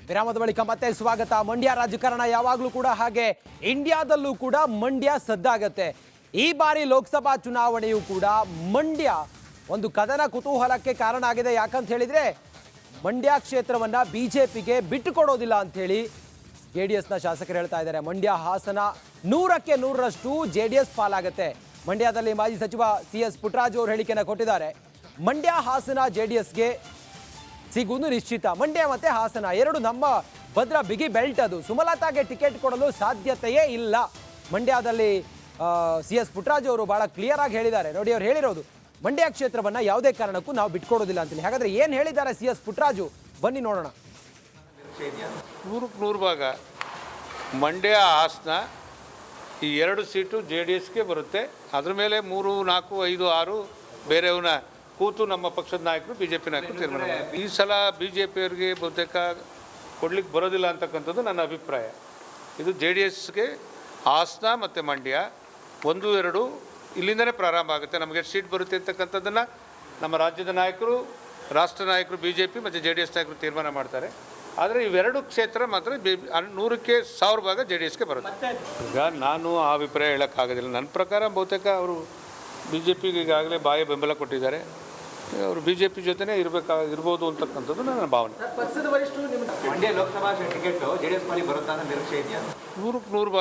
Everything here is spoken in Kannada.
ವಿರಾಮದ ಬಳಿಕ ಮತ್ತೆ ಸ್ವಾಗತ. ಮಂಡ್ಯ ರಾಜಕಾರಣ ಯಾವಾಗಲೂ ಕೂಡ ಹಾಗೆ ಇಂಡಿಯಾದಲ್ಲೂ ಕೂಡ ಮಂಡ್ಯ ಸದ್ದಾಗತ್ತೆ. ಈ ಬಾರಿ ಲೋಕಸಭಾ ಚುನಾವಣೆಯೂ ಕೂಡ ಮಂಡ್ಯ ಒಂದು ಕದನ ಕುತೂಹಲಕ್ಕೆ ಕಾರಣ ಆಗಿದೆ. ಯಾಕಂತ ಹೇಳಿದ್ರೆ ಮಂಡ್ಯ ಕ್ಷೇತ್ರವನ್ನ ಬಿಜೆಪಿಗೆ ಬಿಟ್ಟು ಕೊಡೋದಿಲ್ಲ ಅಂತ ಹೇಳಿ ಜೆಡಿಎಸ್ನ ಶಾಸಕರು ಹೇಳ್ತಾ ಇದ್ದಾರೆ. ಮಂಡ್ಯ ಹಾಸನ 100ಕ್ಕೆ 100ರಷ್ಟು ಜೆಡಿಎಸ್ ಪಾಲಾಗುತ್ತೆ. ಮಂಡ್ಯದಲ್ಲಿ ಮಾಜಿ ಸಚಿವ CS ಪುಟ್ಟರಾಜು ಅವರು ಹೇಳಿಕೆಯನ್ನು ಕೊಟ್ಟಿದ್ದಾರೆ. ಮಂಡ್ಯ ಹಾಸನ ಜೆಡಿಎಸ್ಗೆ ಸಿಗುವುದು ನಿಶ್ಚಿತ. ಮಂಡ್ಯ ಮತ್ತೆ ಹಾಸನ ಎರಡು ನಮ್ಮ ಭದ್ರ ಬಿಗಿ ಬೆಲ್ಟ್. ಅದು ಸುಮಲತಾಗೆ ಟಿಕೆಟ್ ಕೊಡಲು ಸಾಧ್ಯತೆಯೇ ಇಲ್ಲ. ಮಂಡ್ಯದಲ್ಲಿ CS ಪುಟ್ಟರಾಜು ಅವರು ಬಹಳ ಕ್ಲಿಯರ್ ಆಗಿ ಹೇಳಿದ್ದಾರೆ. ನೋಡಿ, ಅವ್ರು ಹೇಳಿರೋದು ಮಂಡ್ಯ ಕ್ಷೇತ್ರವನ್ನ ಯಾವುದೇ ಕಾರಣಕ್ಕೂ ನಾವು ಬಿಟ್ಕೊಡೋದಿಲ್ಲ ಅಂತೇಳಿ. ಹಾಗಾದ್ರೆ ಏನು ಹೇಳಿದ್ದಾರೆ CS ಪುಟ್ಟರಾಜು, ಬನ್ನಿ ನೋಡೋಣ. 100ಕ್ಕೆ 100 ಭಾಗ ಮಂಡ್ಯ ಹಾಸನ ಈ 2 ಸೀಟು JDSಗೆ ಬರುತ್ತೆ. ಅದ್ರ ಮೇಲೆ 3, 4, 5, 6 ಬೇರೆಯವನ್ನ ಕೂತು ನಮ್ಮ ಪಕ್ಷದ ನಾಯಕರು BJP ನಾಯಕರು ತೀರ್ಮಾನ ಮಾಡ್ತಾರೆ. ಈ ಸಲ BJPಯವರಿಗೆ ಬಹುತೇಕ ಕೊಡ್ಲಿಕ್ಕೆ ಬರೋದಿಲ್ಲ ಅಂತಕ್ಕಂಥದ್ದು ನನ್ನ ಅಭಿಪ್ರಾಯ. ಇದು JDSಗೆ ಹಾಸನ ಮತ್ತು ಮಂಡ್ಯ 1, 2 ಇಲ್ಲಿಂದನೇ ಪ್ರಾರಂಭ ಆಗುತ್ತೆ. ನಮಗೆ ಸೀಟ್ ಬರುತ್ತೆ ಅಂತಕ್ಕಂಥದ್ದನ್ನು ನಮ್ಮ ರಾಜ್ಯದ ನಾಯಕರು, ರಾಷ್ಟ್ರ ನಾಯಕರು BJP ಮತ್ತು JDS ನಾಯಕರು ತೀರ್ಮಾನ ಮಾಡ್ತಾರೆ. ಆದರೆ ಇವೆರಡು ಕ್ಷೇತ್ರ ಮಾತ್ರ 100ಕ್ಕೆ 1000 ಭಾಗ JDSಗೆ ಬರುತ್ತೆ. ಈಗ ನಾನು ಆ ಅಭಿಪ್ರಾಯ ಹೇಳೋಕ್ಕಾಗೋದಿಲ್ಲ. ನನ್ನ ಪ್ರಕಾರ ಬಹುತೇಕ ಅವರು BJPಗೆ ಈಗಾಗಲೇ ಬಾಯ ಬೆಂಬಲ ಕೊಟ್ಟಿದ್ದಾರೆ. ಅವರು BJP ಜೊತೆನೇ ಇರ್ಬೋದು ಅಂತಕ್ಕಂಥದ್ದು ನನ್ನ ಭಾವನೆ. ಪಕ್ಷದ ವರಿಷ್ಠರು ಮಂಡ್ಯ ಲೋಕಸಭಾ ಟಿಕೆಟ್ JDS ಬರುತ್ತಾ ಅನ್ನೋ ನಿರೀಕ್ಷೆ ಇದೆಯಾ? 100ಕ್ಕೆ 100 ಭಾಗ